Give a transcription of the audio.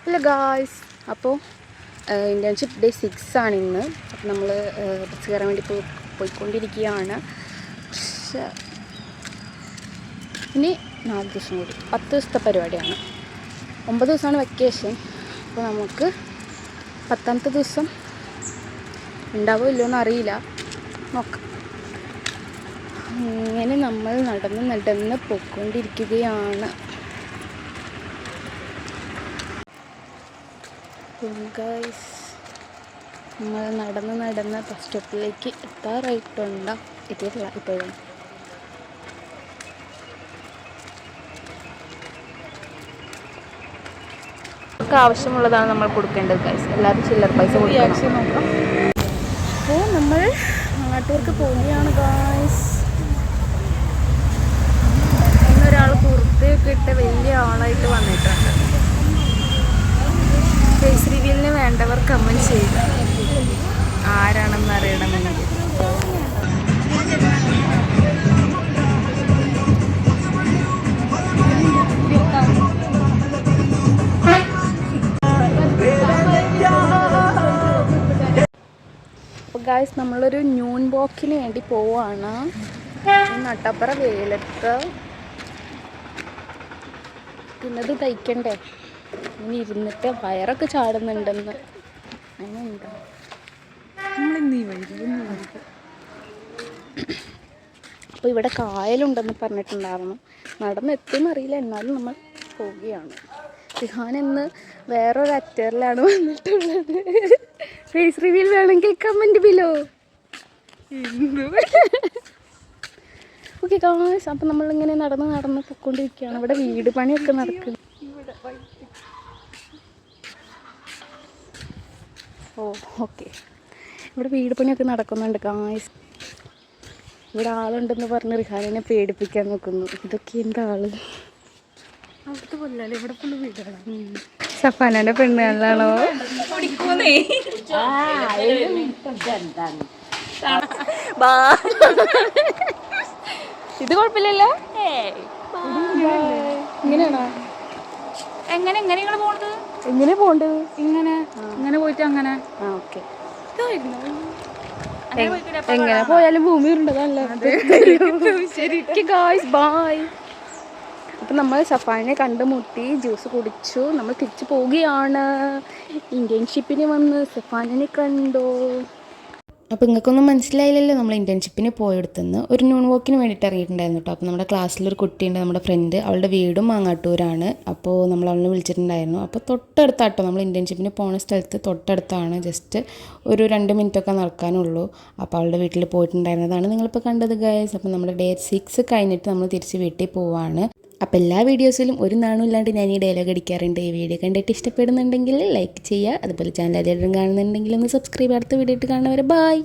Hello guys, അപ്പോൾ internship day 6 ആണ് ഇന്ന്. അപ്പോൾ നമ്മൾ ബസ് കയറാൻ വേണ്ടി പോയിക്കൊണ്ടിരിക്കുകയാണ്. പക്ഷേ ഇനി 4 ദിവസം കൂടി 10 ദിവസത്തെ പരിപാടിയാണ്. 9 ദിവസമാണ് വെക്കേഷൻ. അപ്പോൾ നമുക്ക് 10ാമത്തെ ദിവസം ഉണ്ടാവോ ഇല്ലയോന്ന് അറിയില്ല, നോക്കാം. ഇങ്ങനെ നമ്മൾ നടന്ന് പോയിക്കൊണ്ടിരിക്കുകയാണ്. ഗൈസ്, നമ്മൾ നടന്ന് ബസ് സ്റ്റോപ്പിലേക്ക് എത്താറായിട്ടുണ്ടോ? എത്തിയിട്ടില്ല ഇപ്പോഴും. നമുക്ക് ആവശ്യമുള്ളതാണ് നമ്മൾ കൊടുക്കേണ്ടത് ഗൈസ്. എല്ലാവരും ചില്ലറ പൈസ കൊടുക്കണം. അപ്പോൾ നമ്മൾ നാട്ടൂർക്ക് പോവുകയാണ് ഗൈസ്. ഇന്നൊരാൾ കുർത്തയൊക്കെ ഇട്ട് വലിയ ആളായിട്ട് വന്നിട്ടുണ്ട്. ഫേസ് റിവ്യൂലിന് വേണ്ടവർ കമൻറ്റ് ചെയ്യുക, ആരാണെന്ന് അറിയണമെങ്കിൽ. അപ്പോൾ ഗായ്സ്, നമ്മളൊരു ന്യൂൺ വോക്കിന് വേണ്ടി പോവാണ്. നട്ടപ്പുറ വെയിലത്ത് പിന്നത് തയ്ക്കണ്ടേ, ഇനി ഇരുന്നിട്ട് വയറൊക്കെ ചാടുന്നുണ്ടെന്ന്. അങ്ങനെയുണ്ടോ? അപ്പോൾ ഇവിടെ കായലുണ്ടെന്ന് പറഞ്ഞിട്ടുണ്ടായിരുന്നു. നടന്നെത്തുമെന്ന് അറിയില്ല, എന്നാലും നമ്മൾ പോവുകയാണ്. റിഹാൻ ഇന്ന് വേറൊരു അറ്ററിലാണ് വന്നിട്ടുള്ളത്. ഫേസ് റിവ്യൂൽ വേണമെങ്കിൽ കമൻറ്റ് ബിലോ. ഓക്കെ ഗായ്സ്, അപ്പം നമ്മളിങ്ങനെ നടന്ന് പൊയ്ക്കൊണ്ടിരിക്കുകയാണ്. ഇവിടെ വീട് പണിയൊക്കെ നടക്കുന്നു. ഓക്കെ, ഇവിടെ വീട് പണിയൊക്കെ നടക്കുന്നുണ്ട് ഗായ്സ്. ഇവിടെ ആളുണ്ടെന്ന് പറഞ്ഞ് റിഹാനിനെ പേടിപ്പിക്കാൻ നോക്കുന്നു. ഇതൊക്കെ എന്താ ആള്? അവിടുത്തെ കൊല്ലല്ലേ, ഇവിടെ ഫുള്ള് വീടാണ്. സഫാനന്റെ പെണ്ണുകളാണോ? ഇത് കുഴപ്പമില്ലല്ലോ. ഇങ്ങനെയാണോ? എങ്ങനെ പോണ്ടത്? ഇങ്ങനെ പോയിട്ട് അങ്ങനെ. ഓക്കെ, എങ്ങനെ പോയാലും ഭൂമി ഉണ്ടതല്ല. Guys bye. അപ്പം നമ്മൾ സഫാനെ കണ്ടുമുട്ടി, ജ്യൂസ് കുടിച്ചു, നമ്മൾ തിരിച്ചു പോവുകയാണ്. ഇന്റേൺഷിപ്പിന് വന്ന് സഫാനെ കണ്ടു. അപ്പോൾ നിങ്ങൾക്കൊന്നും മനസ്സിലായില്ലല്ലോ, നമ്മൾ ഇൻറ്റേൺഷിപ്പിന് പോയെടുത്തുനിന്ന് ഒരു ന്യൂൺ വോക്കിന് വേണ്ടിയിട്ട് ഇറങ്ങിയിട്ടുണ്ടായിരുന്നു കേട്ടോ. അപ്പോൾ നമ്മുടെ ക്ലാസ്സിലൊരു കുട്ടിയുണ്ട്, നമ്മുടെ ഫ്രണ്ട്, അവളുടെ വീടും മാങ്ങാട്ടൂരാണ്. അപ്പോൾ നമ്മൾ അവളെ വിളിച്ചിട്ടുണ്ടായിരുന്നു. അപ്പോൾ തൊട്ടടുത്താട്ടോ, നമ്മൾ ഇൻറ്റേൺഷിപ്പിന് പോകുന്ന സ്ഥലത്ത് തൊട്ടടുത്താണ്. ജസ്റ്റ് ഒരു 2 മിനിറ്റൊക്കെ നടക്കാനുള്ളൂ. അപ്പോൾ അവളുടെ വീട്ടിൽ പോയിട്ടുണ്ടായിരുന്നതാണ് നിങ്ങളിപ്പോൾ കണ്ടത് ഗൈസ്. അപ്പോൾ നമ്മുടെ ഡേ 6 കഴിഞ്ഞിട്ട് നമ്മൾ തിരിച്ച് വീട്ടിൽ പോവാണ്. അപ്പോൾ എല്ലാ വീഡിയോസിലും ഒരു നാണും ഇല്ലാണ്ട് ഞാൻ ഈ ഡയലോഗ് അടിക്കാറുണ്ട്. ഈ വീഡിയോ കണ്ടിട്ട് ഇഷ്ടപ്പെടുന്നുണ്ടെങ്കിൽ ലൈക്ക് ചെയ്യുക. അതുപോലെ ചാനൽ ആദ്യമായിട്ടും കാണുന്നുണ്ടെങ്കിൽ ഒന്ന് സബ്സ്ക്രൈബ്. അടുത്ത വീഡിയോ ആയിട്ട് കാണുന്നവരെ ബൈ.